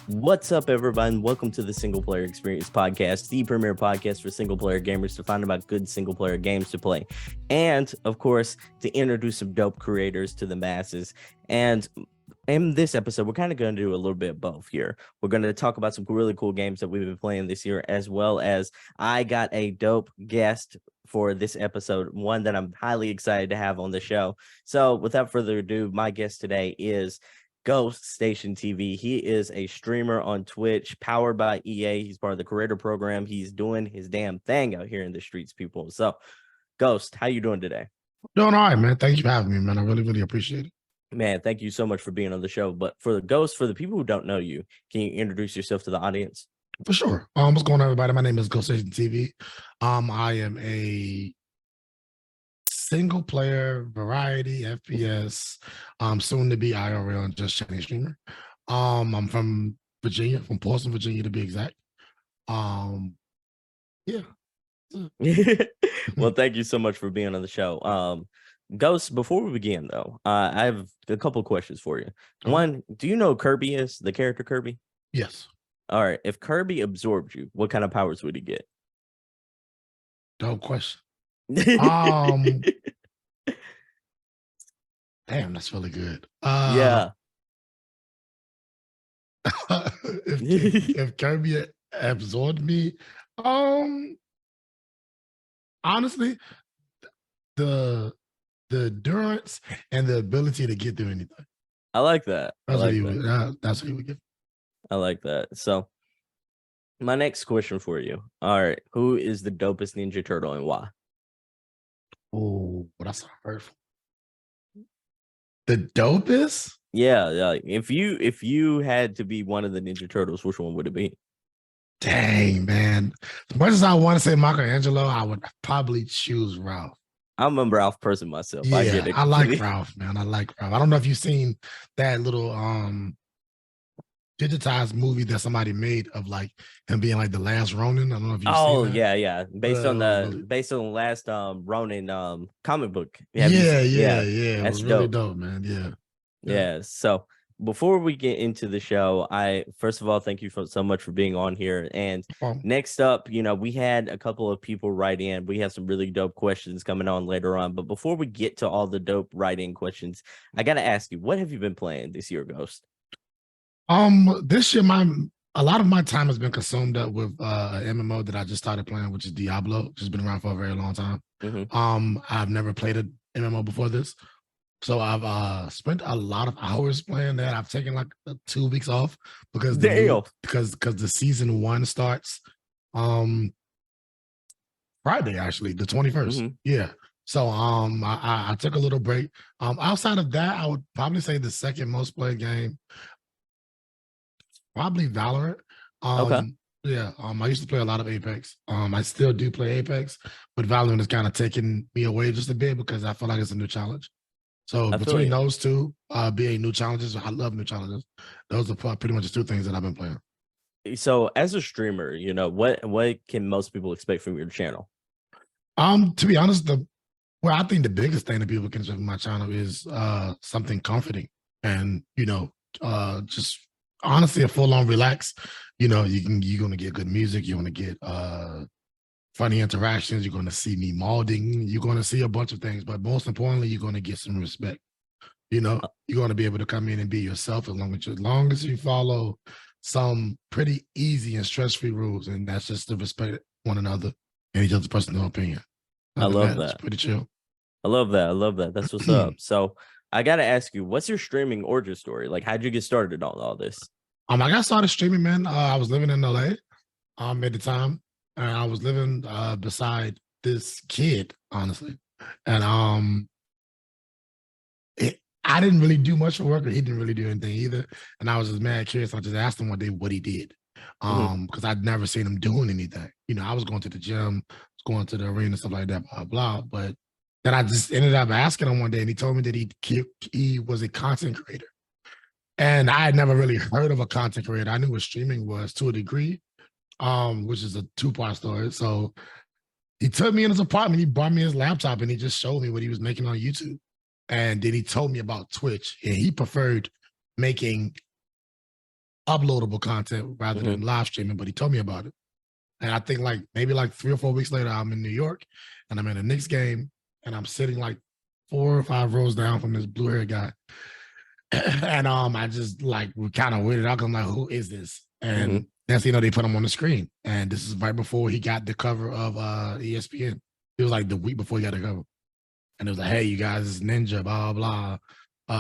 What's up, everybody? Welcome to the Single Player Experience Podcast, the premier podcast for single player gamers to find about good single player games to play. And, of course, to introduce some dope creators to the masses. And in this episode, we're kind of going to do a little bit of both here. We're going to talk about some really cool games that we've been playing this year, as well as I got a dope guest for this episode, one that I'm highly excited to have on the show. So without further ado, my guest today is GhostStation TV. He is a streamer on Twitch, powered by EA. He's part of the creator program. He's doing his damn thing out here in the streets, people. So, Ghost, how you doing today? Doing all right, man. Thank you for having me, man. I really appreciate it. Man, thank you so much for being on the show. But for the Ghost, for the people who don't know you, can you introduce yourself to the audience? For sure. What's going on, everybody? My name is GhostStation TV. I am a single player variety FPS, soon to be IRL and just chatting streamer. I'm from Virginia, from Portsmouth, Virginia to be exact. Yeah. Well, thank you so much for being on the show. Ghost, before we begin, though, I have a couple questions for you. One, do you know who Kirby is, the character Kirby? Yes. All right. If Kirby absorbed you, what kind of powers would he get? Dope question. Damn, that's really good. Yeah. if Kirby absorbed me, honestly, the endurance and the ability to get through anything. I like that. That's what he would give. I like that. So my next question for you. All right. Who is the dopest Ninja Turtle and why? Oh, that's hurtful. The dopest? Yeah. Like if you had to be one of the Ninja Turtles, which one would it be? Dang, man. As much as I want to say Michelangelo, I would probably choose Ralph. I'm a Ralph person myself. Yeah, I get it. I like Ralph, man. I like Ralph. I don't know if you've seen that little digitized movie that somebody made of like him being like the last Ronin. I don't know if you've seen that. Yeah. Based on the last Ronin comic book. Yeah. That's really dope, man. Yeah. So before we get into the show, I first of all thank you so much for being on here. And next up, we had a couple of people write in. We have some really dope questions coming on later on. But before we get to all the dope write-in questions, I gotta ask you, what have you been playing this year, Ghost? This year a lot of my time has been consumed up with an MMO that I just started playing, which is Diablo, which has been around for a very long time. Mm-hmm. I've never played an MMO before this. So I've spent a lot of hours playing that. I've taken like 2 weeks off because the season 1 starts Friday, actually, the 21st. Mm-hmm. Yeah. So I took a little break. Outside of that, I would probably say the second most played game, probably Valorant. Okay. Yeah. I used to play a lot of Apex. I still do play Apex, but Valorant is kind of taking me away just a bit because I feel like it's a new challenge. So between those two, being new challenges, I love new challenges. Those are pretty much the 2 things that I've been playing. So as a streamer, what can most people expect from your channel? To be honest, I think the biggest thing that people can expect from my channel is something comforting and just honestly a full-on relax. You're gonna get good music, you're gonna get funny interactions, you're going to see me maulding, you're going to see a bunch of things, but most importantly, you're going to get some respect. You're going to be able to come in and be yourself as long as you follow some pretty easy and stress-free rules, and that's just to respect one another and each other's personal opinion. I love that. It's pretty chill. I love that. That's what's up. So I got to ask you, what's your streaming origin story? Like, how'd you get started on all this? I got started streaming, man. I was living in LA at the time. And I was living beside this kid, honestly. And I didn't really do much for work, or he didn't really do anything either. And I was just mad curious. I just asked him one day what he did. Because I'd never seen him doing anything. I was going to the gym, going to the arena, stuff like that, blah, blah. But then I just ended up asking him one day, and he told me that he was a content creator. And I had never really heard of a content creator. I knew what streaming was to a degree. Which is a 2-part story. So he took me in his apartment, he brought me his laptop, and he just showed me what he was making on YouTube. And then he told me about Twitch, and he preferred making uploadable content rather than live streaming, but he told me about it. And I think maybe 3 or 4 weeks later, I'm in New York and I'm in a Knicks game and I'm sitting 4 or 5 rows down from this blue hair guy. And I just we kind of weirded out. I'm like, who is this? And next thing you know, they put him on the screen. And this is right before he got the cover of ESPN. It was the week before he got the cover. And it was like, hey, you guys, this is Ninja, blah, blah,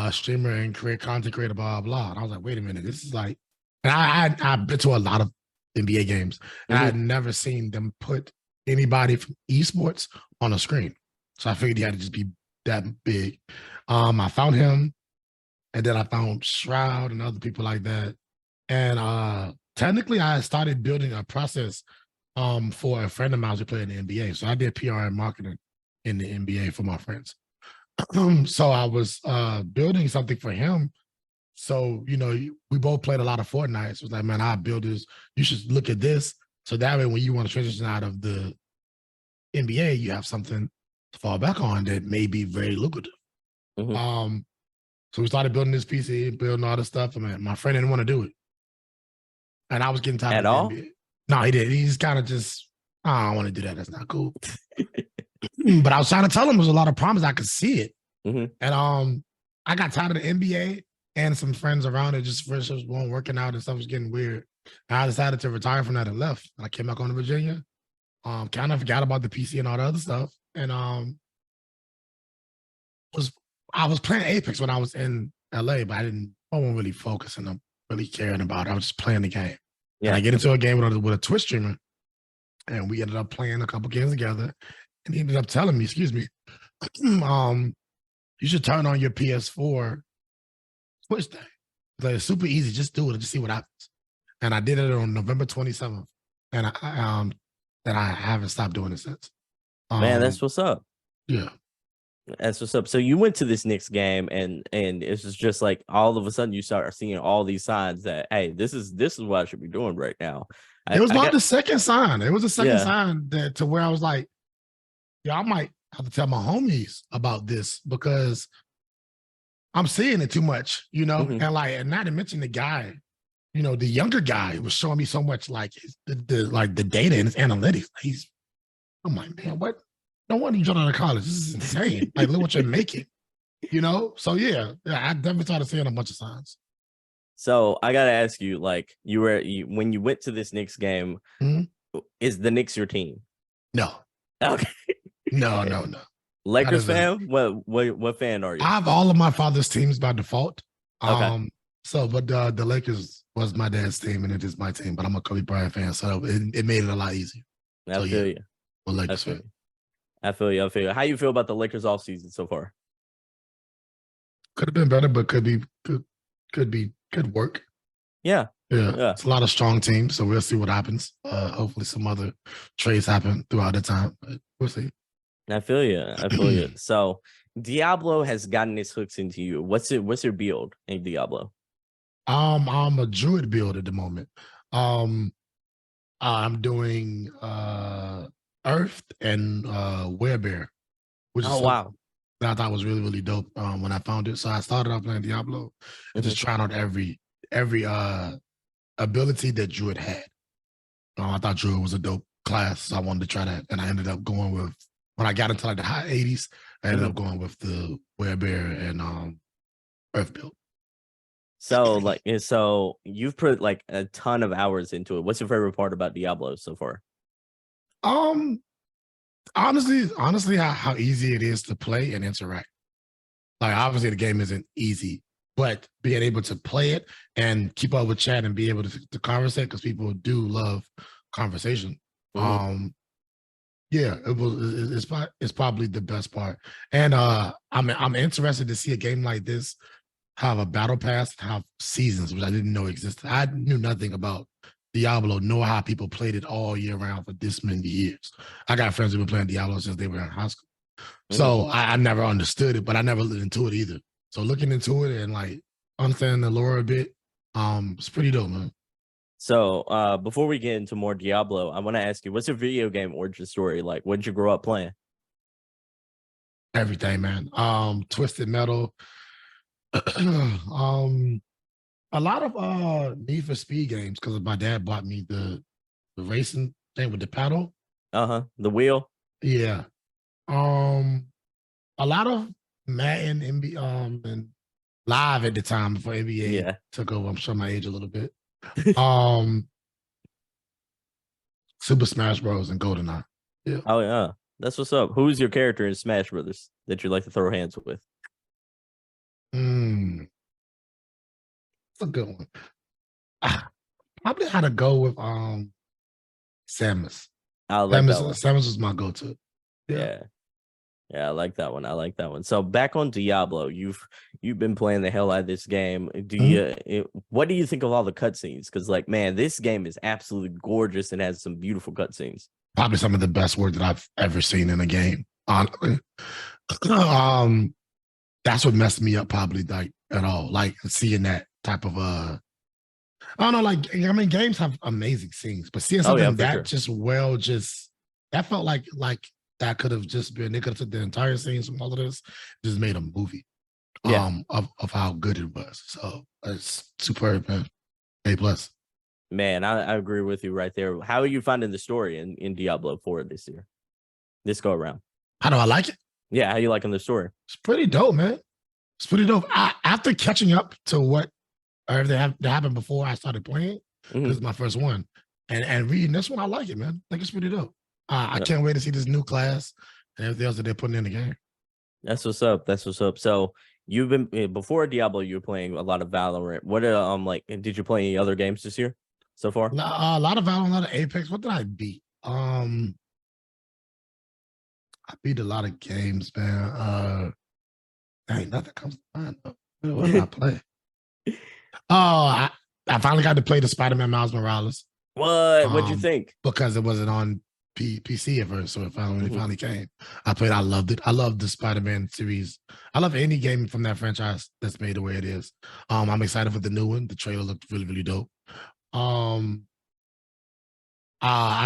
streamer and content creator, blah, blah. And I was like, wait a minute, this is and I've been to a lot of NBA games, and I had never seen them put anybody from esports on a screen. So I figured he had to just be that big. I found him, and then I found Shroud and other people like that. And technically, I started building a process for a friend of mine who played in the NBA. So I did PR and marketing in the NBA for my friends. So I was building something for him. So, we both played a lot of Fortnite. So it was like, man, I build this. You should look at this. So that way, when you want to transition out of the NBA, you have something to fall back on that may be very lucrative. So we started building this PC, building all this stuff. And my friend didn't want to do it. And I was getting tired at of all. the NBA. No, he did. He's kind of just, I don't want to do that. That's not cool. But I was trying to tell him there's a lot of problems. I could see it. And I got tired of the NBA. And some friends around it just weren't working out and stuff was getting weird. And I decided to retire from that and left. I came back on to Virginia. Kind of forgot about the PC and all the other stuff. And I was playing Apex when I was in LA, but I wasn't really focusing on really caring about it. I was just playing the game. Yeah. And I get into a game with a Twitch streamer, and we ended up playing a couple games together. And he ended up telling me, excuse me, you should turn on your PS4 Twitch day. It's super easy. Just do it and just see what happens. And I did it on November 27th. And I haven't stopped doing it since. Man, that's what's up. Yeah. That's what's up. So you went to this Knicks game and it's just all of a sudden you start seeing all these signs that, hey, this is what I should be doing right now. It was the second sign. It was the second sign that to where I was like, I might have to tell my homies about this because I'm seeing it too much, and not to mention the guy, the younger guy was showing me so much the data and his analytics. I'm like, man, what? No wonder you dropped out of college. This is insane. Look what you're making, So yeah, I definitely started seeing a bunch of signs. So I gotta ask you, when you went to this Knicks game, is the Knicks your team? No. Okay. No. Lakers fan? What fan are you? I have all of my father's teams by default. Okay. But the Lakers was my dad's team and it is my team, but I'm a Kobe Bryant fan, so it made it a lot easier. I feel you. Well, Lakers fan. I feel you. How you feel about the Lakers off season so far? Could have been better, but could work. Yeah. It's a lot of strong teams, so we'll see what happens. Hopefully some other trades happen throughout the time, but we'll see. I feel you. So Diablo has gotten its hooks into you. What's your build in Diablo? I'm a druid build at the moment. I'm doing Earth and Werebear, which is wow. that I thought was really, really dope when I found it. So I started off playing Diablo and just trying out every ability that druid had. I thought druid was a dope class, so I wanted to try that, and I ended up going with. When I got into the high 80s, I ended up going with the Werebear and Earth build. So you've put a ton of hours into it. What's your favorite part about Diablo so far? Honestly, how easy it is to play and interact. Obviously the game isn't easy, but being able to play it and keep up with chat and be able to conversate, because people do love conversation. Yeah, it's probably the best part. And I'm interested to see a game like this have a battle pass, have seasons, which I didn't know existed. I knew nothing about Diablo, nor how people played it all year round for this many years. I got friends who've been playing Diablo since they were in high school. So I never understood it, but I never looked into it either. So looking into it and understanding the lore a bit, it's pretty dope, man. So before we get into more Diablo, I want to ask you, what's your video game origin story like? What did you grow up playing? Everything, man. Twisted Metal. A lot of Need for Speed games because my dad bought me the racing thing with the paddle. The wheel. Yeah. Um, a lot of Madden and live at the time before NBA Yeah. took over. I'm showing my age a little bit. Um, Super Smash Bros. And GoldenEye. Yeah. Oh yeah, that's what's up. Who's your character in Smash Brothers that you like to throw hands with? That's a good one. Probably had to go with Samus. I like that one. Samus was my go-to. Yeah. Yeah, I like that one. I like that one. So back on Diablo, you've been playing the hell out of this game. What do you think of all the cutscenes? Because like, man, this game is absolutely gorgeous and has some beautiful cutscenes. Probably some of the best work that I've ever seen in a game. Honestly, that's what messed me up probably like at all. Like seeing that type of I don't know, like I mean, games have amazing scenes, but seeing something that felt like that could have just been, they could have took the entire scenes from all of this, just made a movie of how good it was. So it's superb, man. A+. Man, I agree with you right there. How are you finding the story in Diablo 4 this go around? How do I like it? Yeah, how you liking the story? It's pretty dope, man. It's pretty dope. After catching up to what that happened before I started playing, this is my first one, and reading this one, I like it, man. Like it's pretty dope. I can't wait to see this new class and everything else that they're putting in the game. That's what's up. That's what's up. So you've been before Diablo, you were playing a lot of Valorant. What like? Did you play any other games this year so far? A lot of Valorant, a lot of Apex. What did I beat? I beat a lot of games, man. Ain't nothing comes to mind. What did I play? I finally got to play the Spider-Man Miles Morales. What'd you think? Because it wasn't on PC at first, so it finally came. I loved it. I love the Spider-Man series. I love any game from that franchise that's made the way it is. I'm excited for the new one. The trailer looked really, really dope. I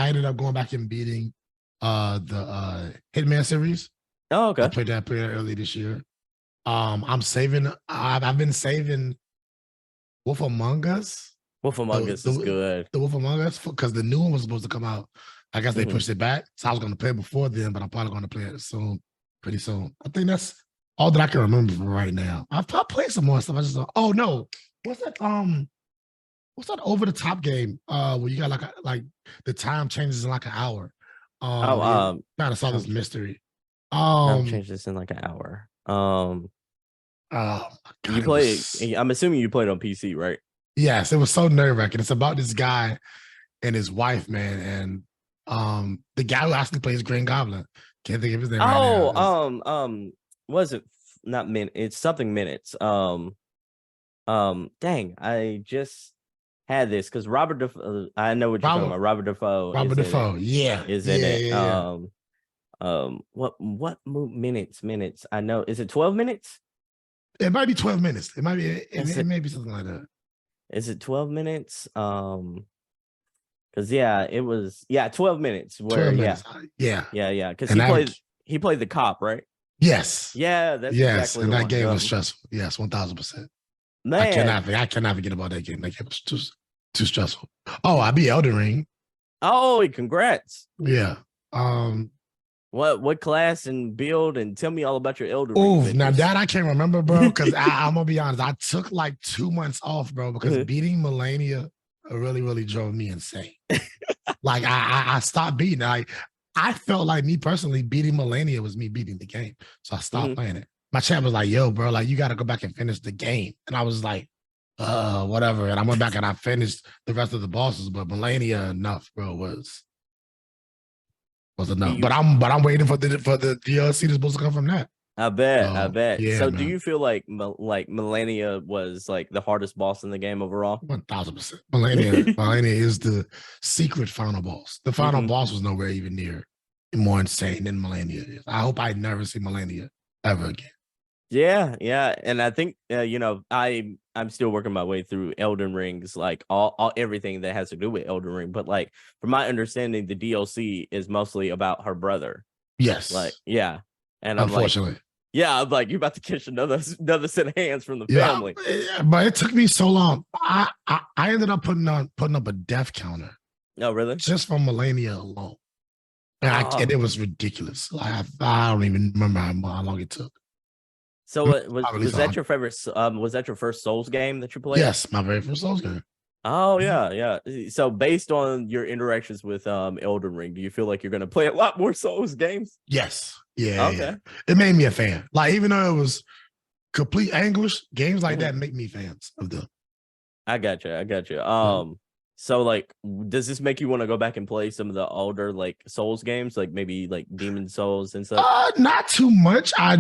ended up going back and beating the Hitman series. Oh, okay. I played that early this year. I've been saving Wolf Among Us. Wolf Among Us is good. The Wolf Among Us, because the new one was supposed to come out. I guess they pushed it back. So I was going to play it before then, but I'm probably going to play it pretty soon. I think that's all that I can remember from right now. I've played some more stuff. Oh no. What's that over the top game? Where you got like the time changes in like an hour. Kind of saw this mystery. Time changes in like an hour. You play. I'm assuming you played on PC, right? Yes, it was so nerve-wracking. It's about this guy and his wife, man, and the guy who actually plays Green Goblin. Can't think of his name. Was it not minutes? It's something minutes. Dang, I just had this because Robert Defoe. I know what you're talking about. Robert Defoe. Is in it. What minutes? I know. Is it 12 minutes? It might be 12 minutes. It might be. It may be something like that. Is it 12 minutes? Because it was 12 minutes. Where 12 minutes. Yeah. Because he played the cop, right? Yes. Yeah, that's exactly and the that one. game was stressful. Yes, 1000%. Man, I cannot forget about that game. That game was too stressful. Oh, I beat Elden Ring. Oh, congrats. Yeah. What class and build, and tell me all about your Elden Ring. Oh, now that I can't remember, bro, because I'm gonna be honest, I took like 2 months off, bro, because beating Melania really, really drove me insane. Like I stopped beating. I felt like, me personally, beating Melania was me beating the game. So I stopped playing it. My chat was like, yo, bro, like you gotta go back and finish the game. And I was like, whatever. And I went back and I finished the rest of the bosses, but Melania enough, bro, was enough. But I'm waiting for the DLC that's supposed to come from that. I bet. Yeah, so man. do you feel like Melania was like the hardest boss in the game overall? 1000%. Melania is the secret final boss. The final boss was nowhere even near more insane than Melania is. I hope I never see Melania ever again. Yeah, and I think I'm still working my way through Elden Rings, like all everything that has to do with Elden Ring. But like from my understanding, the DLC is mostly about her brother. Yes, and unfortunately, Yeah, I'm like, you about to catch another set of hands from the Yeah, family. but it took me so long. I ended up putting up a death counter Oh, really? just from Melania alone, and it was ridiculous. Like I don't even remember how long it took. So was that your favorite? Was that your first Souls game that you played? Yes, my very first Souls game. Oh yeah. So based on your interactions with Elden Ring, do you feel like you're gonna play a lot more Souls games? Yes. Yeah. Okay. Yeah. It made me a fan. Like, even though it was complete English, games like that make me fans of them. I got you. So like, does this make you want to go back and play some of the older like Souls games, like maybe like Demon Souls and stuff? Not too much. I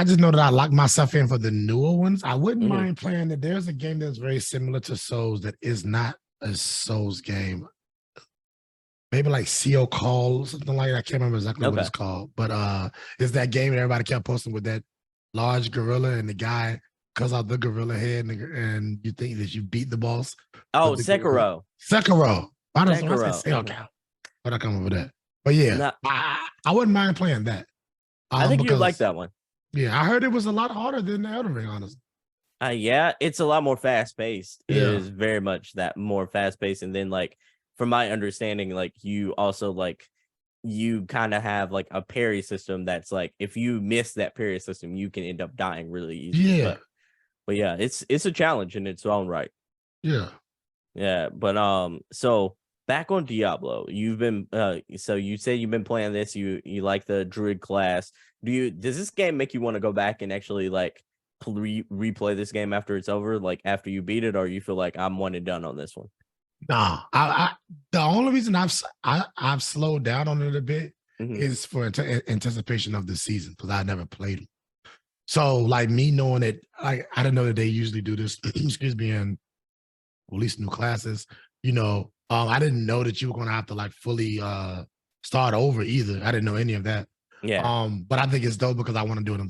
just know that I locked myself in for the newer ones. I wouldn't mind playing it. There's a game that's very similar to Souls that is not a Souls game. Maybe like CO Call, something like that. I can't remember exactly what it's called. But it's that game that everybody kept posting with that large gorilla and the guy cuts out the gorilla head and you think that you beat the boss. Oh, Sekiro. Sekiro. Why did I say CO Call? Why'd I come up with that? But yeah, I wouldn't mind playing that. I think you'd like that one. Yeah, I heard it was a lot harder than the Elden Ring, honestly. Yeah, it's a lot more fast paced. Yeah. It is very much that more fast paced. And then like from my understanding, like you also like you kind of have like a parry system that's like if you miss that parry system, you can end up dying really easily. Yeah. But yeah, it's a challenge in its own right. Yeah. Yeah. But so back on Diablo, you've been so you say you've been playing this, you like the druid class. Does this game make you want to go back and actually like replay this game after it's over, like after you beat it, or you feel like I'm one and done on this one? Nah, the only reason I've slowed down on it a bit is for anticipation of the season because I never played them. So like me knowing it, I didn't know that they usually do this. Excuse me, and release new classes. You know, I didn't know that you were going to have to like fully start over either. I didn't know any of that. Yeah. But I think it's dope because I want to do it in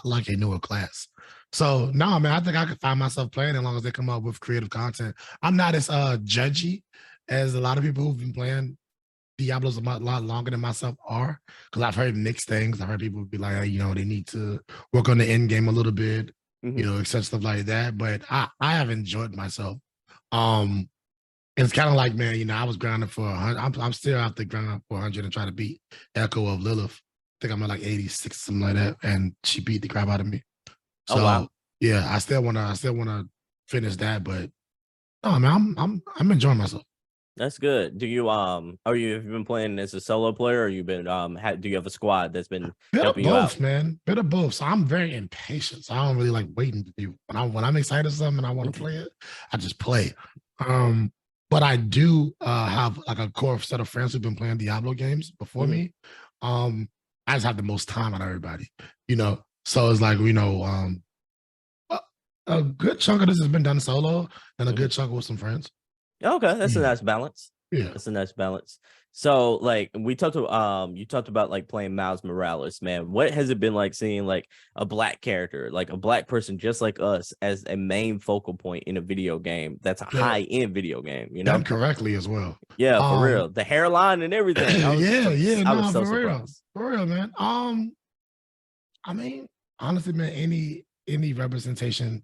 like a newer class. So no, man, I think I could find myself playing as long as they come up with creative content. I'm not as judgy as a lot of people who've been playing Diablos a lot longer than myself are, because I've heard mixed things. I've heard people be like, hey, you know, they need to work on the end game a little bit, you know, etc. Stuff like that. But I have enjoyed myself. It's kind of like, man, you know, I was grinding for 100. I'm still out there grinding for 100 and trying to beat Echo of Lilith. I think I'm at like 86, something like that, and she beat the crap out of me. So wow. yeah, I still wanna finish that, but no, man, I'm enjoying myself. That's good. Do you have you been playing as a solo player, or you been do you have a squad that's been helping you out? Man, bit of both. So I'm very impatient. So I don't really like waiting to do when I'm excited for something and I want to play it, I just play. But I do have like a core set of friends who've been playing Diablo games before me. I just have the most time on everybody, you know. So it's like, you know, a good chunk of this has been done solo and a good chunk with some friends. Okay, that's a nice balance. Yeah, that's a nice balance. So like we talked to you talked about like playing Miles Morales, man. What has it been like seeing like a black character, like a black person just like us as a main focal point in a video game that's a high-end video game, you know? Done correctly as well. Yeah, for real. The hairline and everything. I was so surprised. For real, man. I mean, honestly, man, any representation,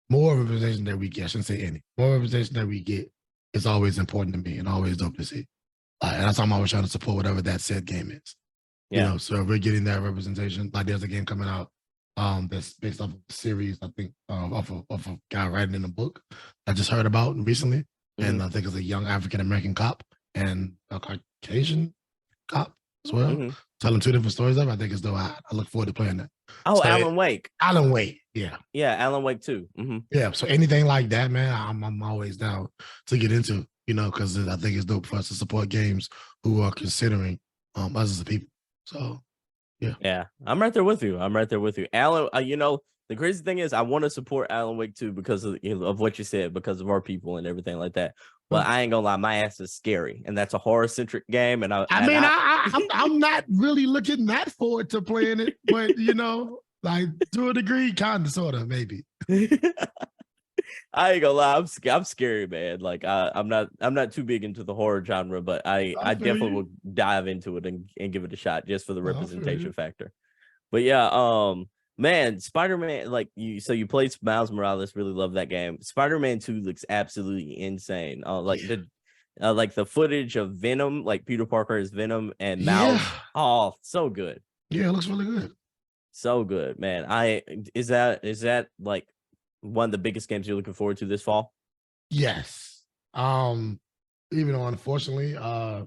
more representation that we get, I shouldn't say any, more representation that we get is always important to me and always dope to see. And that's why I'm always trying to support whatever that said game is. Yeah. You know, so if we're getting that representation, like there's a game coming out that's based off of a series, I think, off a guy writing in a book I just heard about recently. And I think it's a young African-American cop and a Caucasian cop as well. Telling two different stories of it. I think it's dope. I look forward to playing that. Oh, so Alan Wake. Alan Wake, yeah. Yeah, Alan Wake too. Yeah, so anything like that, man, I'm always down to get into, you know, because I think it's dope for us to support games who are considering us as a people. So, yeah. Yeah, I'm right there with you. Alan, you know, the crazy thing is I want to support Alan Wake too because of what you said, because of our people and everything like that. But I ain't gonna lie, my ass is scary, and that's a horror-centric game. And I'm not really looking that forward to playing it, but you know, like to a degree, kind of, sort of, maybe. I ain't gonna lie, I'm scary, man. Like I'm not too big into the horror genre, but I definitely will dive into it and give it a shot just for the representation factor. But yeah, Man, Spider-Man, like you played Miles Morales, really love that game. Spider-Man 2 looks absolutely insane. Like the footage of Venom, like Peter Parker is Venom and Yeah, Miles. Oh, so good. yeah, it looks really good. So good, man. Is that like one of the biggest games you're looking forward to this fall? Yes. Even though unfortunately, I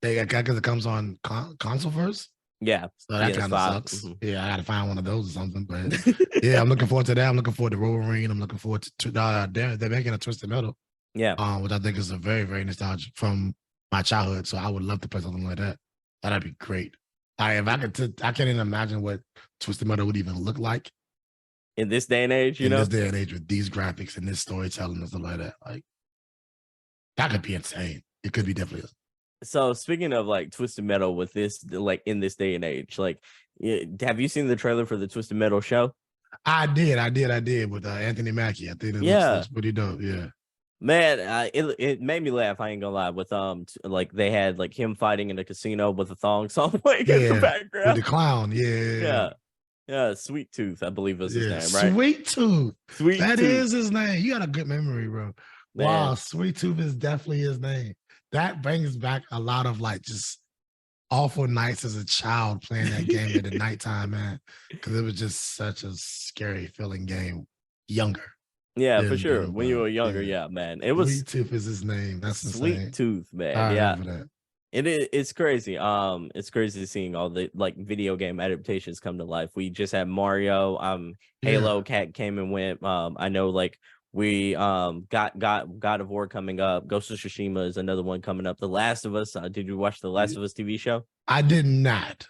guess it comes on console first. Yeah, So that kind of PS5. sucks. Yeah, I got to find one of those or something. But yeah, I'm looking forward to that. I'm looking forward to Wolverine. I'm looking forward to they're making a Twisted Metal, Yeah. which I think is a very, very nostalgic from my childhood. So I would love to play something like that. That'd be great. If I could, I can't even imagine what Twisted Metal would even look like In this day and age, in this day and age with these graphics and this storytelling and stuff like that. Like that could be insane. It could be definitely. So speaking of like Twisted Metal with this, like in this day and age, like, have you seen the trailer for the Twisted Metal show? I did with Anthony Mackie. I think it looks pretty dope. Yeah. Man, it made me laugh. I ain't gonna lie. With like they had like him fighting in a casino with a thong song playing in the background. With the clown. Yeah. Sweet Tooth, I believe was his name, right? Sweet Tooth. That Tooth is his name. You got a good memory, bro. Man. Wow, Sweet Tooth is definitely his name. That brings back a lot of like just awful nights as a child playing that game at the nighttime, man. Because it was just such a scary feeling game. Younger. Yeah, for sure. When you were younger, yeah, man. It was Sweet Tooth is his name. That's Sweet insane. Tooth, man. I remember that. It's crazy. It's crazy seeing all the like video game adaptations come to life. We just had Mario, Halo Cat came and went. I know like we got God of War coming up. Ghost of Tsushima is another one coming up. The Last of Us. Did you watch the Last of Us TV show? I did not.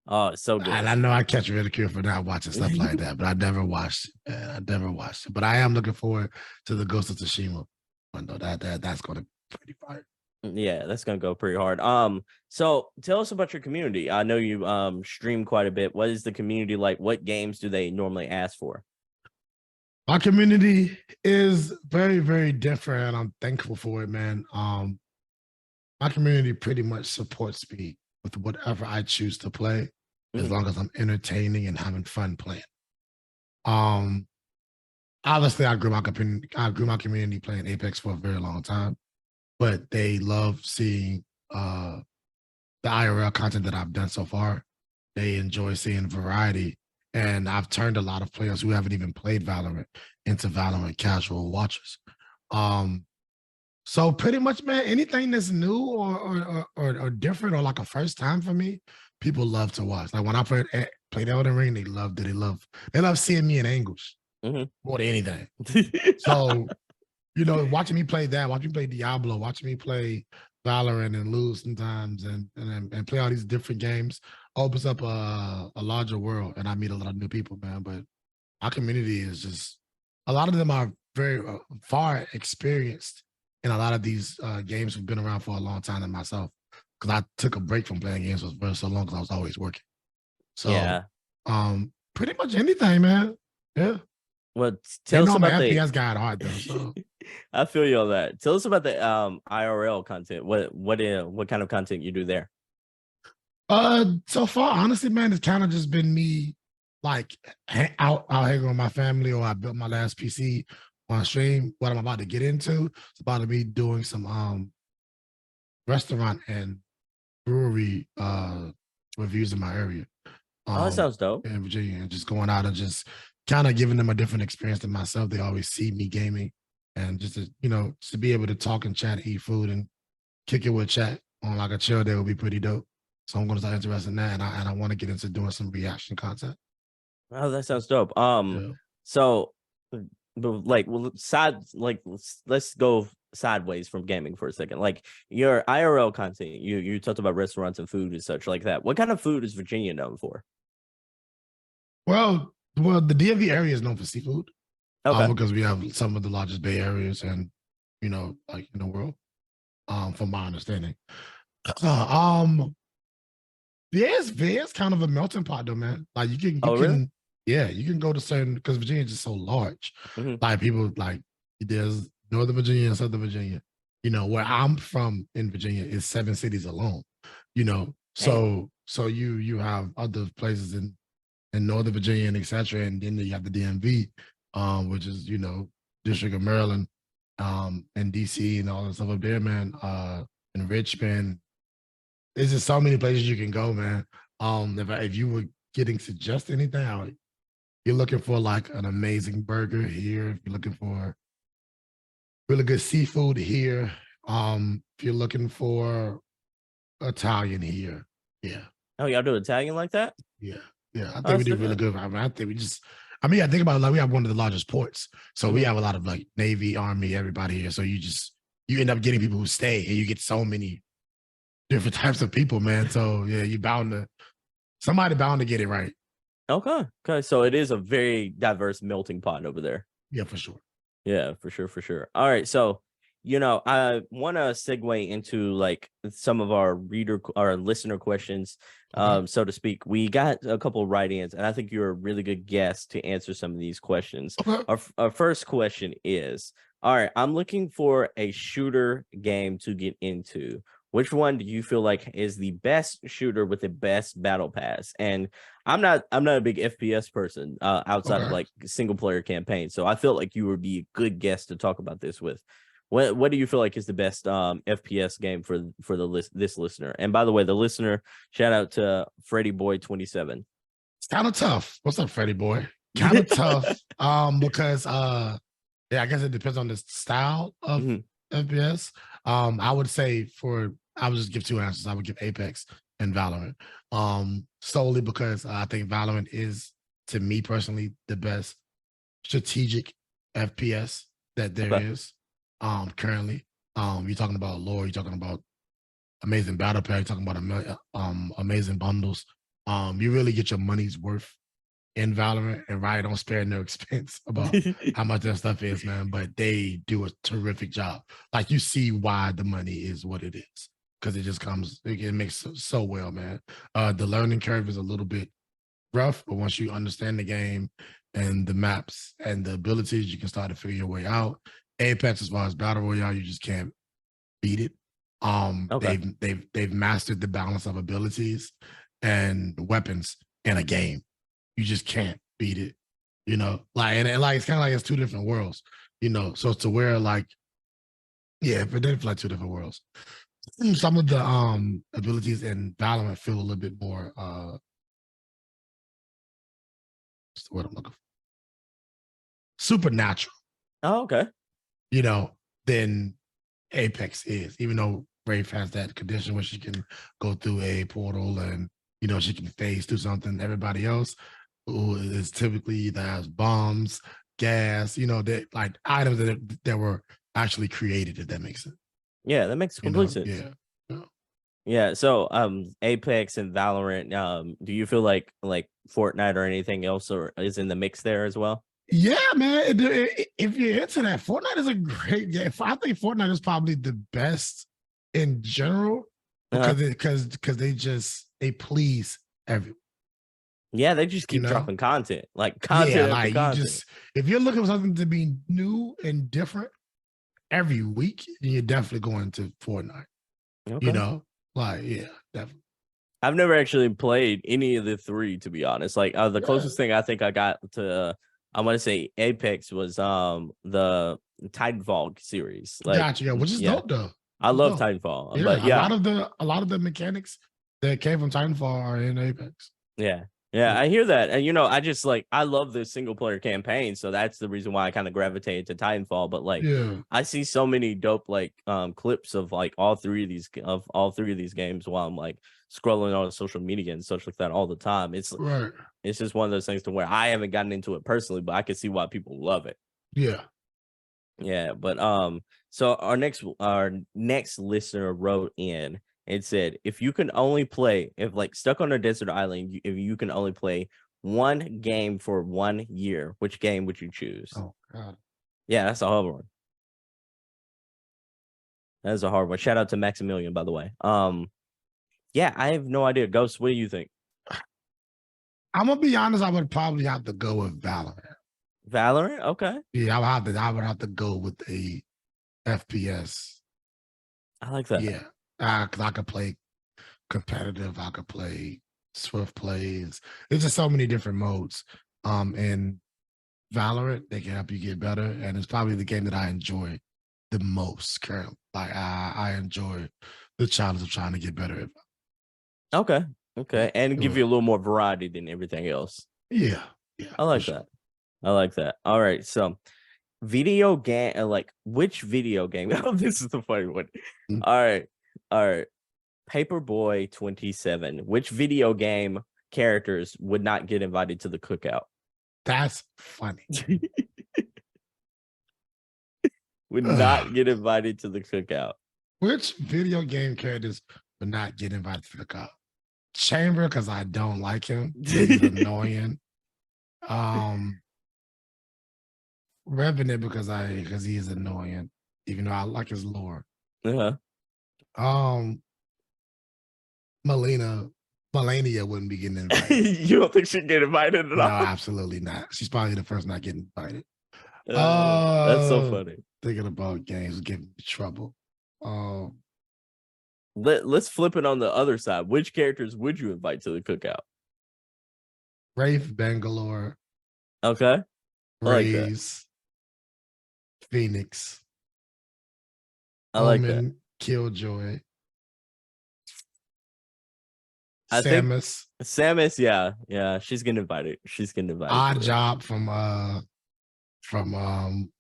Oh, it's so good. And I know I catch ridicule for not watching stuff like that, but I never watched it. But I am looking forward to the Ghost of Tsushima one though. That's gonna be pretty fire. Yeah, that's gonna go pretty hard. So tell us about your community. I know you stream quite a bit. What is the community like? What games do they normally ask for? My community is very, very different, and I'm thankful for it, man. My community pretty much supports me with whatever I choose to play, as long as I'm entertaining and having fun playing. Obviously, I grew my community playing Apex for a very long time, but they love seeing the IRL content that I've done so far. They enjoy seeing variety. And I've turned a lot of players who haven't even played Valorant into Valorant casual watchers. So pretty much, man, anything that's new or different or like a first time for me, people love to watch. Like when I played Elden Ring, they loved it. They love seeing me in angles more than anything. So, watching me play that, watching me play Diablo, watching me play Valorant and lose sometimes and play all these different games opens up a larger world, and I meet a lot of new people, man. But our community is just, a lot of them are very far experienced in a lot of these games who've been around for a long time than myself, because I took a break from playing games for so long because I was always working. So pretty much anything, man. Yeah. Well, tell us about the FPS guy at heart, though. So. I feel you on that. Tell us about the IRL content. What kind of content you do there? So far, honestly, man, it's kind of just been me like out hanging with my family, or I built my last PC on stream. What I'm about to get into, it's about to be doing some restaurant and brewery reviews in my area. That sounds dope. In Virginia, and just going out and just kind of giving them a different experience than myself. They always see me gaming, and just to be able to talk and chat, eat food, and kick it with chat on like a chill day would be pretty dope. So I'm going to start interested in that, and I want to get into doing some reaction content. Oh, that sounds dope. So, like, let's go sideways from gaming for a second. Like your IRL content, you talked about restaurants and food and such like that. What kind of food is Virginia known for? Well, the DMV area is known for seafood. Okay. Because we have some of the largest bay areas, and like in the world. From my understanding. It's kind of a melting pot though, man. Like you can really? You can go to certain, because Virginia is just so large. Like people, like there's Northern Virginia and Southern Virginia. Where I'm from in Virginia is 7 cities alone. So you have other places in in Northern Virginia and etc. And then you have the DMV, which is District of Maryland, and DC and all that stuff up there, man. In Richmond, there's just so many places you can go, man. If you were getting suggested anything, you're looking for like an amazing burger here. If you're looking for really good seafood here, if you're looking for Italian here, yeah. Oh, y'all do Italian like that? Yeah. I think we do really good. I think I think about it, like we have one of the largest ports, so we have a lot of like Navy, Army, everybody here. So you end up getting people who stay, and you get so many different types of people, man. So yeah, somebody bound to get it right. Okay. So it is a very diverse melting pot over there. Yeah, for sure. Yeah, for sure. All right, so I want to segue into like some of our listener questions, so to speak. We got a couple of write-ins, and I think you're a really good guest to answer some of these questions. Okay. Our first question is, all right, I'm looking for a shooter game to get into. Which one do you feel like is the best shooter with the best battle pass? And I'm not a big FPS person outside of like single player campaigns, so I feel like you would be a good guest to talk about this with. What do you feel like is the best FPS game for this listener? And by the way, the listener, shout out to Freddy Boy 27. It's kind of tough. What's up, Freddy Boy? Kind of tough. Because I guess it depends on the style of FPS. I would say I would just give two answers. I would give Apex and Valorant. Solely because I think Valorant is, to me personally, the best strategic FPS that there is. Currently, you're talking about lore, you're talking about amazing battle pack, you're talking about amazing bundles. You really get your money's worth in Valorant, and Riot don't spare no expense about how much that stuff is, man. But they do a terrific job. Like, you see why the money is what it is, because it makes so well, man. The learning curve is a little bit rough, but once you understand the game and the maps and the abilities, you can start to figure your way out. Apex, as far as battle royale, you just can't beat it. They've mastered the balance of abilities and weapons in a game. You just can't beat it, like, and like, it's kind of like it's two different worlds, so to where like, yeah, but they're like two different worlds. Some of the abilities in Valorant feel a little bit more what's the word I'm looking for? Supernatural. Oh, okay. Than Apex is, even though Brave has that condition where she can go through a portal and she can phase through something. Everybody else who is typically either has bombs, gas, that like items that were actually created, if that makes sense. Yeah, that makes complete sense. Yeah. So Apex and Valorant, do you feel like Fortnite or anything else is in the mix there as well? Yeah, man. If you're into that, Fortnite is a great game. I think Fortnite is probably the best in general because they please everyone. Yeah, they just keep dropping content, like content. Yeah, like if you're looking for something to be new and different every week, you're definitely going to Fortnite. Okay. Yeah, definitely. I've never actually played any of the three, to be honest. Like the closest thing I think I got to I want to say Apex was the Titanfall series. Like, gotcha, which is dope though. I love Titanfall. Yeah, but a lot of the mechanics that came from Titanfall are in Apex. Yeah, I hear that, and I just I love the single player campaign, so that's the reason why I kind of gravitated to Titanfall. But I see so many dope clips of all three of these games while I'm scrolling on social media and such like that all the time. It's just one of those things to where I haven't gotten into it personally, but I can see why people love it. Yeah, but so our next listener wrote in and said, if you can only play, if stuck on a desert island, if you can only play one game for 1 year, which game would you choose? Oh God. Yeah, that's a hard one. That is a hard one. Shout out to Maximilian, by the way. Yeah, I have no idea. Ghost, what do you think? I'm gonna be honest, I would probably have to go with Valorant. Valorant? Okay. Yeah, I would have to go with a FPS. I like that. Yeah. Because I could play competitive, I could play swift plays. There's just so many different modes. And Valorant, they can help you get better. And it's probably the game that I enjoy the most currently. Like I enjoy the challenge of trying to get better at. Okay. And give Sure. you a little more variety than everything else. Yeah. I like that. I like that. All right. So video game, like which video game? Oh, this is the funny one. Mm. All right. Paperboy 27. Which video game characters would not get invited to the cookout? That's funny. Would not get invited to the cookout. Which video game characters would not get invited to the cookout? Chamber, because I don't like him. He's annoying. Revenant because he is annoying, even though I like his lore. Melania wouldn't be getting invited. You don't think she'd get invited at all? No, absolutely not. She's probably the first not getting invited. That's so funny. Thinking about games giving me trouble. Let's flip it on the other side. Which characters would you invite to the cookout? Wraith, Bangalore. Okay. Raze, Phoenix. I like Omen, that. Killjoy. Samus, yeah, she's getting invited. Odd Job from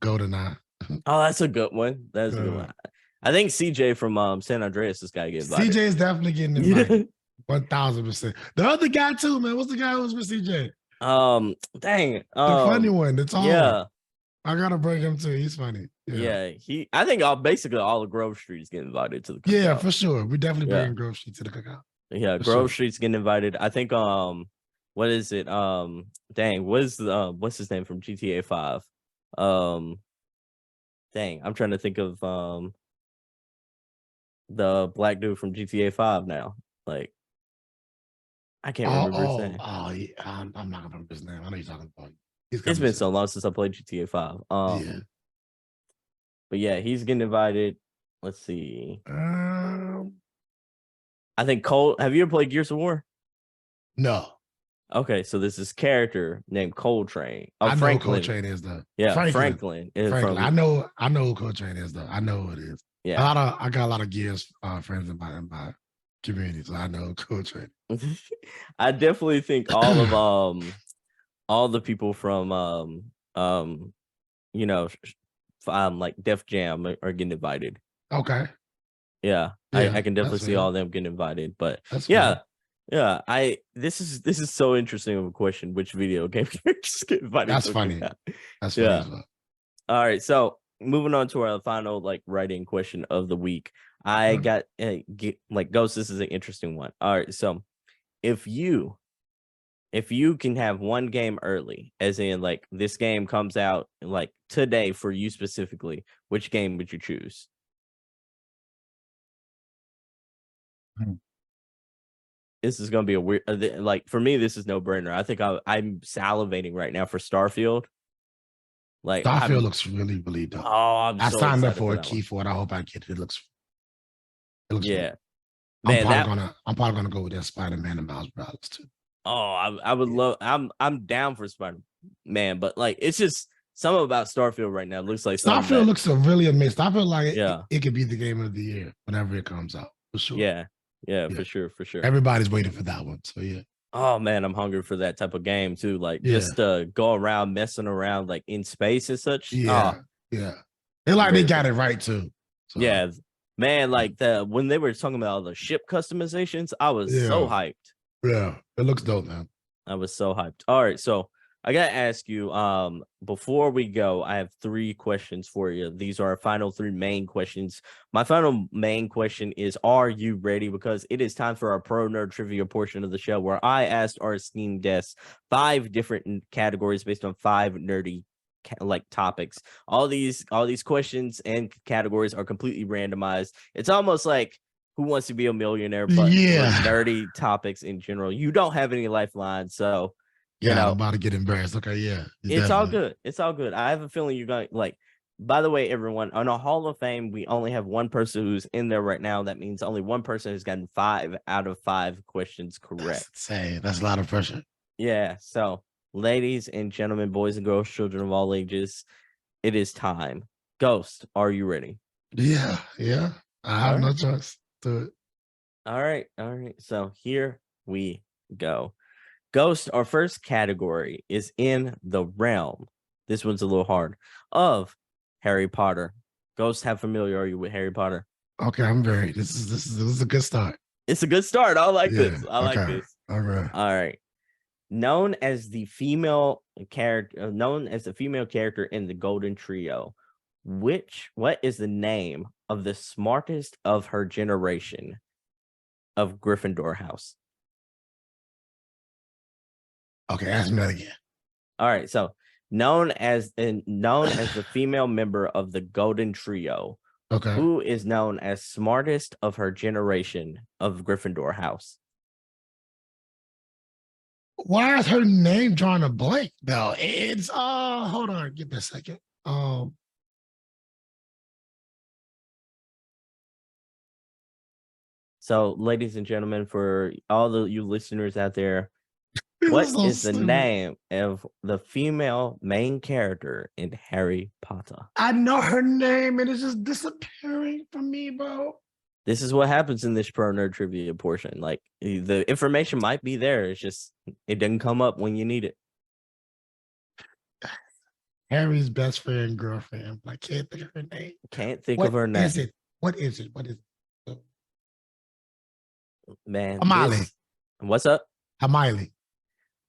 GoldenEye. Oh, that's a good one. That's a good one. I think CJ from San Andreas has got to get invited. CJ is definitely getting invited. 1000%. The other guy too, man. What's the guy who was with CJ? Dang. The funny one. The tall yeah. one. I gotta bring him too. He's funny. Yeah. I think basically all of Grove Street is getting invited to the cookout. Yeah, for sure. We definitely bring Grove Street to the cookout. Yeah, Grove Street's getting invited. I think what is it? Dang, what's his name from GTA 5? Dang, I'm trying to think of the black dude from GTA 5 now. Like I can't remember his name. Yeah, I'm not gonna remember his name. I know you're talking about. It's been so long since I played GTA 5. Yeah. But yeah, he's getting invited. Let's see. I think Cole. Have you ever played Gears of War? No. Okay, so this is character named Coltrane. I know Franklin. who Coltrane is though. Yeah, Franklin. I know who Coltrane is though. I know who it is. Yeah. I got a lot of Gears friends in my community, so I know Coltrane. I definitely think all of all the people from like Def Jam are getting invited. Okay. Yeah, I can definitely see all of them getting invited. But this is so interesting of a question. Which video game characters get invited? That's funny. That's funny as well. All right, so moving on to our final writing question of the week. I got Ghost. This is an interesting one. All right, so if you can have one game early, as in this game comes out today for you specifically, which game would you choose? This is gonna be a weird. For me, this is no brainer. I think I'm salivating right now for Starfield. Starfield looks really, really dope. Oh, I signed up for a key for it. I hope I get it. It looks yeah. Good. I'm probably gonna go with that Spider-Man and Miles Morales too. Oh, I would love. I'm down for Spider-Man, but it's just something about Starfield right now. It looks like Starfield looks really amazing. I feel like it could be the game of the year whenever it comes out. For sure. Yeah, for sure. Everybody's waiting for that one. So yeah. Oh man, I'm hungry for that type of game too. Just go around messing around in space and such. Yeah. They got it right too. So. Yeah. Man, when they were talking about all the ship customizations, I was so hyped. Yeah, it looks dope, man. I was so hyped. All right, so I gotta ask you, before we go, I have 3 questions for you. These are our final 3 main questions. My final main question is, are you ready? Because it is time for our Pro Nerd Trivia portion of the show, where I asked our esteemed guests 5 different categories based on 5 nerdy topics. All these questions and categories are completely randomized. It's almost like Who Wants to Be a Millionaire, but nerdy topics in general. You don't have any lifelines, so I'm about to get embarrassed. Okay, yeah. It's all good. It's all good. I have a feeling you're going By the way, everyone, on a Hall of Fame, we only have one person who's in there right now. That means only one person has gotten 5 out of 5 questions correct. That's a lot of pressure. Yeah. So, ladies and gentlemen, boys and girls, children of all ages, it is time. Ghost, are you ready? Yeah. I have no choice to it. All right. So here we go. Ghost, our first category is in the realm. This one's a little hard. Of Harry Potter. Ghost, how familiar are you with Harry Potter? Okay, I'm very. This is a good start. It's a good start. I like this. I like this. All right. All right. Known as the female character in the Golden Trio, what is the name of the smartest of her generation of Gryffindor house? Okay, ask me that again. All right, so known as the female member of the Golden Trio, Okay. who is known as smartest of her generation of Gryffindor house? Why is her name drawing a blank though? It's hold on, give me a second. So, ladies and gentlemen, for all you listeners out there, what is the name of the female main character in Harry Potter? I know her name and it's just disappearing from me, bro. This is what happens in this pro nerd trivia portion. Like, the information might be there. It's just, it didn't come up when you need it. Harry's best friend, girlfriend. I can't think of her name. Can't think of her name. What is it? Man. Hermione. What's up? Hermione.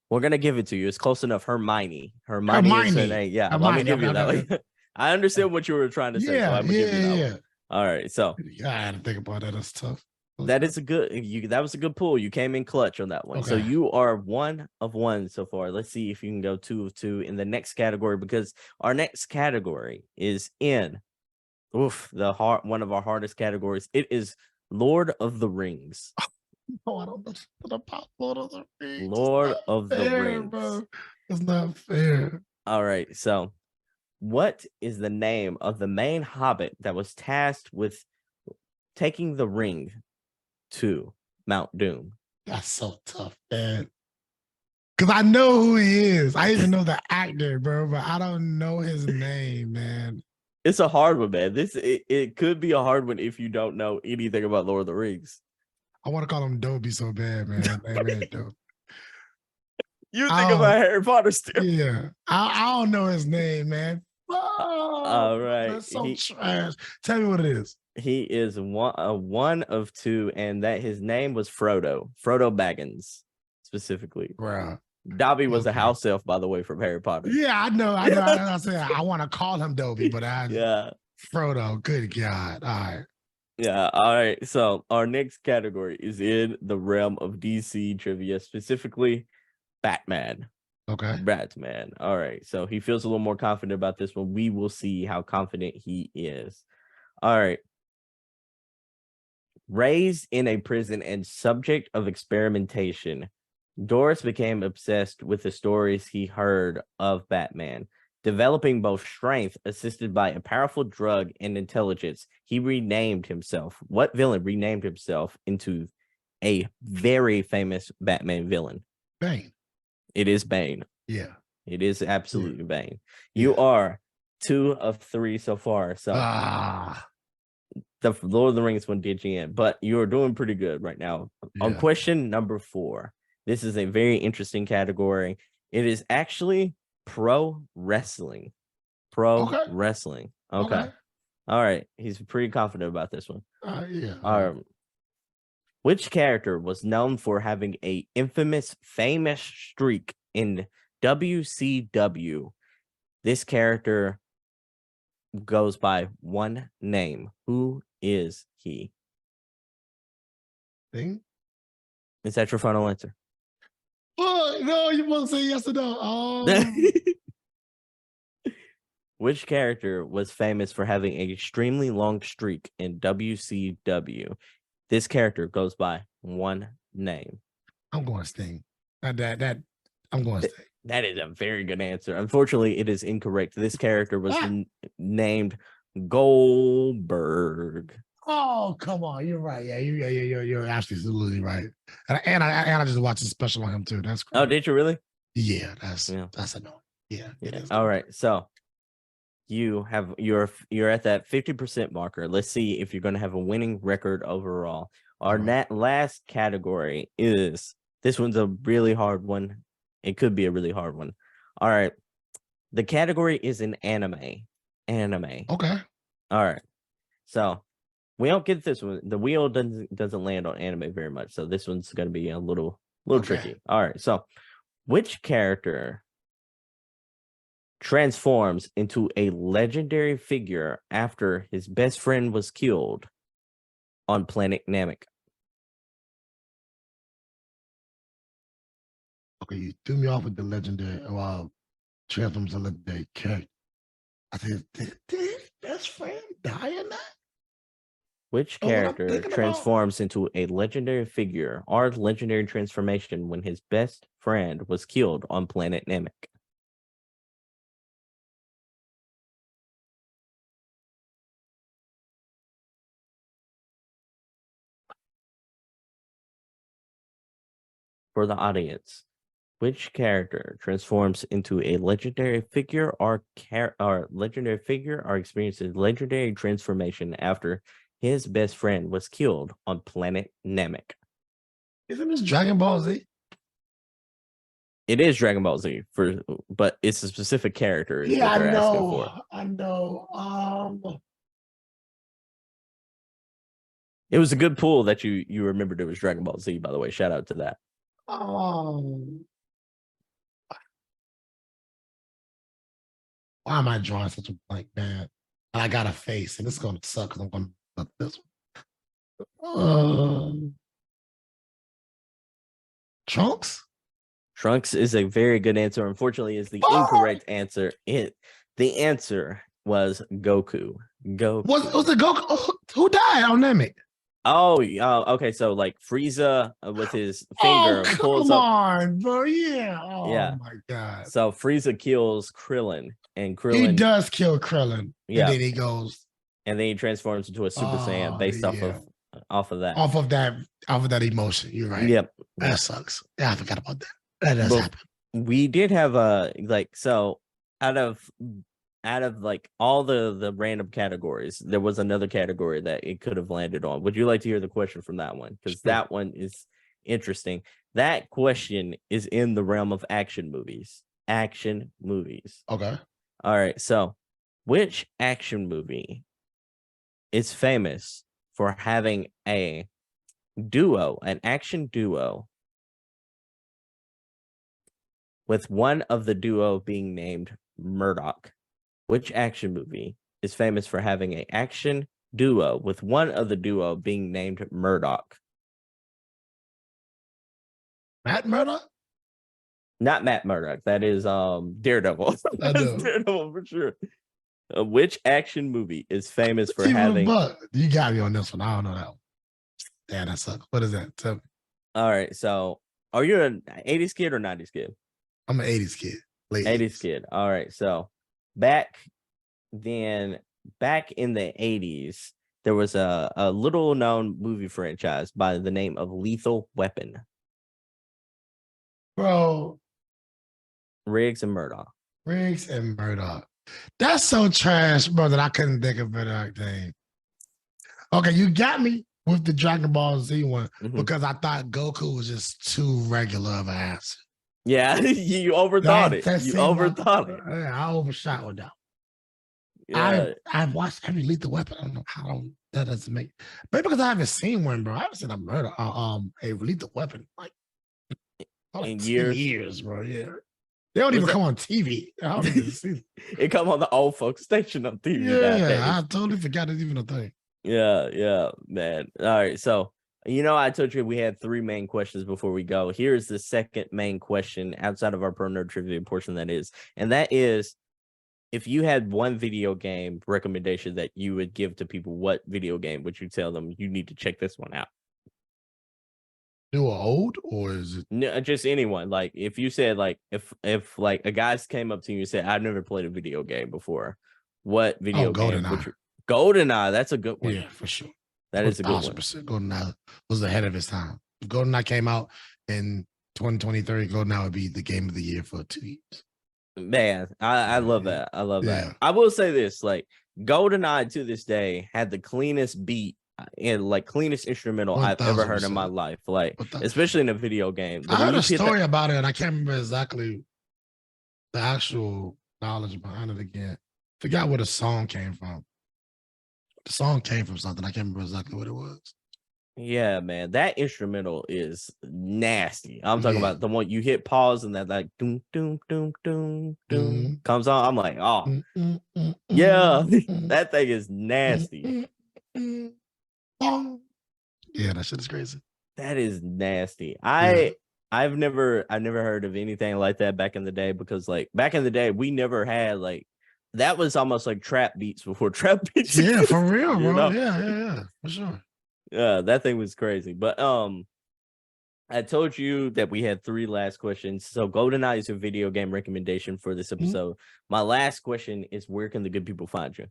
We're going to give it to you. It's close enough. Hermione is her name. Yeah, let me give you that one. I understand what you were trying to say. So I'm gonna give you that one. All right. So I had to think about that. That's tough. That was a good pull. You came in clutch on that one. Okay. So you are 1 of 1 so far. Let's see if you can go 2 of 2 in the next category, because our next category is in one of our hardest categories. It is Lord of the Rings. No, I don't know about Lord of the Rings. Lord of the Rings. Bro. It's not fair. All right. So what is the name of the main hobbit that was tasked with taking the ring to Mount Doom? That's so tough, man. Because I know who he is. I even know the actor, bro, but I don't know his name, man. It's a hard one, man. It could be a hard one if you don't know anything about Lord of the Rings. I want to call him Dobie so bad, man. Dobie. You think about Harry Potter still? Yeah. I don't know his name, man. Oh, all right. That's so trash. Tell me what it is. He is one of 2, and that his name was Frodo Baggins, specifically. Wow. Dobby was a house elf, by the way, from Harry Potter. Yeah, I know. I said I want to call him Dobie, but Frodo. Good God. All right. Yeah. All right. So our next category is in the realm of DC trivia, specifically Batman. Okay. Batman. All right. So he feels a little more confident about this one. We will see how confident he is. All right. Raised in a prison and subject of experimentation, Doris became obsessed with the stories he heard of Batman. Developing both strength assisted by a powerful drug and intelligence, he renamed himself. What villain renamed himself into a very famous Batman villain? Bane. It is Bane. Yeah. It is absolutely Bane. You are 2 of 3 so far. So the Lord of the Rings one did you in, but you're doing pretty good right now. Yeah. On question number 4, this is a very interesting category. It is actually pro wrestling. Wrestling. Okay. All right. He's pretty confident about this one. Yeah. Which character was known for having a famous streak in WCW? This character goes by one name. Who is he? Thing? Is that your final answer? Oh, no, you won't say yes or no. Which character was famous for having an extremely long streak in WCW? This character goes by one name. I'm going Sting. I'm going Sting. That is a very good answer. Unfortunately, it is incorrect. This character was named Goldberg. Oh, come on. You're right. Yeah, you're absolutely right. And I just watched a special on him too. That's great. Oh, did you really? Yeah, that's annoying. Yeah, it is. All right. So you're at that 50% marker. Let's see if you're going to have a winning record overall. Our last category is, this one's a really hard one. It could be a really hard one. All right. The category is an anime. Okay. All right. So we don't get this one. The wheel doesn't land on anime very much. So this one's going to be a little tricky. All right. So which character transforms into a legendary figure after his best friend was killed on planet Namek? Okay, you threw me off with the legendary transforms a legendary character. I said, did his best friend die in that? Which character transforms into a legendary figure or legendary transformation when his best friend was killed on planet Namek? For the audience, which character transforms into a legendary figure or experiences legendary transformation after his best friend was killed on planet Namek? Isn't this Dragon Ball Z? It is Dragon Ball Z, but it's a specific character. Yeah, I know. I know. It was a good pull that you remembered it was Dragon Ball Z, by the way. Shout out to that. Why am I drawing such a blank, man? And I got a face, and it's going to suck because I'm going to look this one. Trunks? Trunks is a very good answer. Unfortunately, is the incorrect answer. The answer was Goku. Was it Goku? Who died on Namek? Oh, okay. So like Frieza with his finger pulls up. Come on, bro. Yeah. Oh my god. So Frieza kills Krillin, and Krillin, he does kill Krillin. Yeah. And then he goes, and then he transforms into a Super Saiyan based off of that. Off of that emotion. You're right. Yep. That sucks. Yeah, I forgot about that. That does happen. We did have out of like all the random categories, there was another category that it could have landed on. Would you like to hear the question from that one? Because that one is interesting. That question is in the realm of action movies. Okay. All right. So which action movie is famous for having an action duo, with one of the duo being named Murdoch? Which action movie is famous for having an action duo with one of the duo being named Murdoch? Matt Murdock? Not Matt Murdock. That is Daredevil. That's Daredevil for sure. Which action movie is famous for having? You got me on this one. I don't know that one. Damn, that sucks. What is that? Tell me. All right. So, are you an 80s kid or 90s kid? I'm an 80s kid. Late 80s kid. All right. So, back in the 80s, there was a little known movie franchise by the name of Lethal Weapon. Bro. Riggs and Murdoch. That's so trash, bro, that I couldn't think of it. Thing. Okay, you got me with the Dragon Ball Z one because I thought Goku was just too regular of an answer. Yeah, you overthought it. Yeah, I overshot with that. Yeah. I've watched every Lethal Weapon. I don't know how that doesn't make. Maybe because I haven't seen one, bro. I haven't seen a Lethal Weapon in years, bro. Yeah. They don't even come on TV. I don't even see it come on the old folks station on TV. Yeah, I totally forgot it's even a thing. Yeah, man. All right, so I told you we had 3 main questions before we go. Here's the second main question outside of our Pro Nerd Trivia portion, that is, if you had one video game recommendation that you would give to people, what video game would you tell them you need to check this one out? New or old, or is it? No, just anyone. Like if you said like if like a guy came up to you and said, "I've never played a video game before," what Oh, video game would GoldenEye. you? GoldenEye. That's a good one. Yeah, for sure. That is a good one. 1000%. GoldenEye was ahead of its time. If GoldenEye came out in 2023, GoldenEye would be the game of the year for 2 years. Man, I love Yeah. that. I love Yeah. that. I will say this: like GoldenEye to this day had the cleanest beat and like cleanest instrumental I've ever heard in my 1000%. life. Like What the- especially in a video game. I heard a story about it, and I can't remember exactly the actual knowledge behind it again. Forgot where the song came from. The song came from something. I can't remember exactly what it was. Yeah, man, that instrumental is nasty. I'm talking Yeah. about the one you hit pause and that like doom doom doom doom doom Mhm. comes on. I'm like, oh yeah, that thing is nasty. Yeah, that shit is crazy. That is nasty. Yeah. I've never heard of anything like that back in the day because like back in the day we never had like that was almost like trap beats before trap beats. Yeah, for real, You bro. know? Yeah, for sure. Yeah, that thing was crazy. But I told you that we had 3 last questions. So GoldenEye is a video game recommendation for this episode. My last question is where can the good people find you?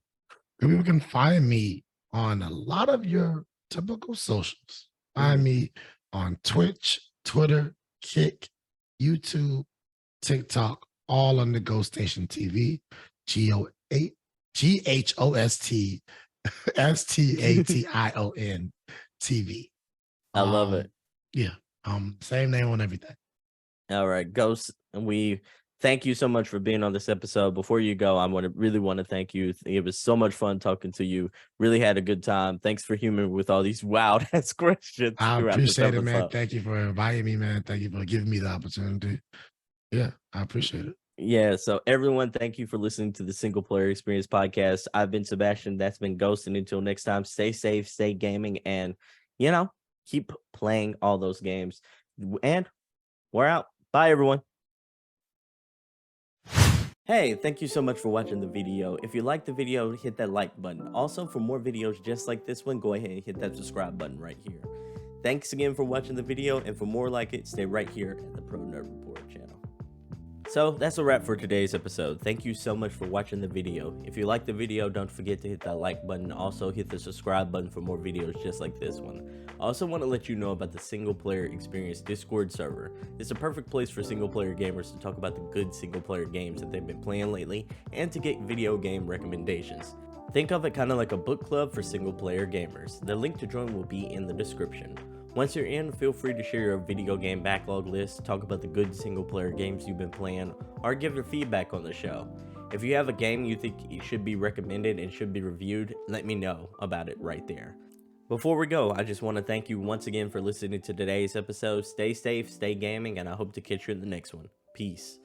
People can find me on a lot of your typical socials. Find me on Twitch, Twitter, Kick, YouTube, TikTok, all under GhostStation TV. GhostStation TV. I love it. Yeah. Same name on everything. All right, Ghost, and we thank you so much for being on this episode. Before you go, I really want to thank you. It was so much fun talking to you. Really had a good time. Thanks for humoring with all these wild ass questions. I throughout this appreciate it, man. episode. Thank you for inviting me, man. Thank you for giving me the opportunity. Yeah, I appreciate it. Yeah, so everyone, thank you for listening to the Single Player Experience podcast. I've been Sebastion. That's been Ghost. And until next time, stay safe, stay gaming, and, you know, keep playing all those games. And we're out. Bye, everyone. Hey, thank you so much for watching the video. If you liked the video, hit that like button. Also, for more videos just like this one, go ahead and hit that subscribe button right here. Thanks again for watching the video, and for more like it, stay right here at the Pro Nerd Report channel. So that's a wrap for today's episode. Thank you so much for watching the video. If you liked the video, don't forget to hit that like button. Also hit the subscribe button for more videos just like this one. I also want to let you know about the Single Player Experience Discord server. It's a perfect place for single player gamers to talk about the good single player games that they've been playing lately and to get video game recommendations. Think of it kind of like a book club for single player gamers. The link to join will be in the description. Once you're in, feel free to share your video game backlog list, talk about the good single player games you've been playing, or give your feedback on the show. If you have a game you think it should be recommended and should be reviewed, let me know about it right there. Before we go, I just want to thank you once again for listening to today's episode. Stay safe, stay gaming, and I hope to catch you in the next one. Peace.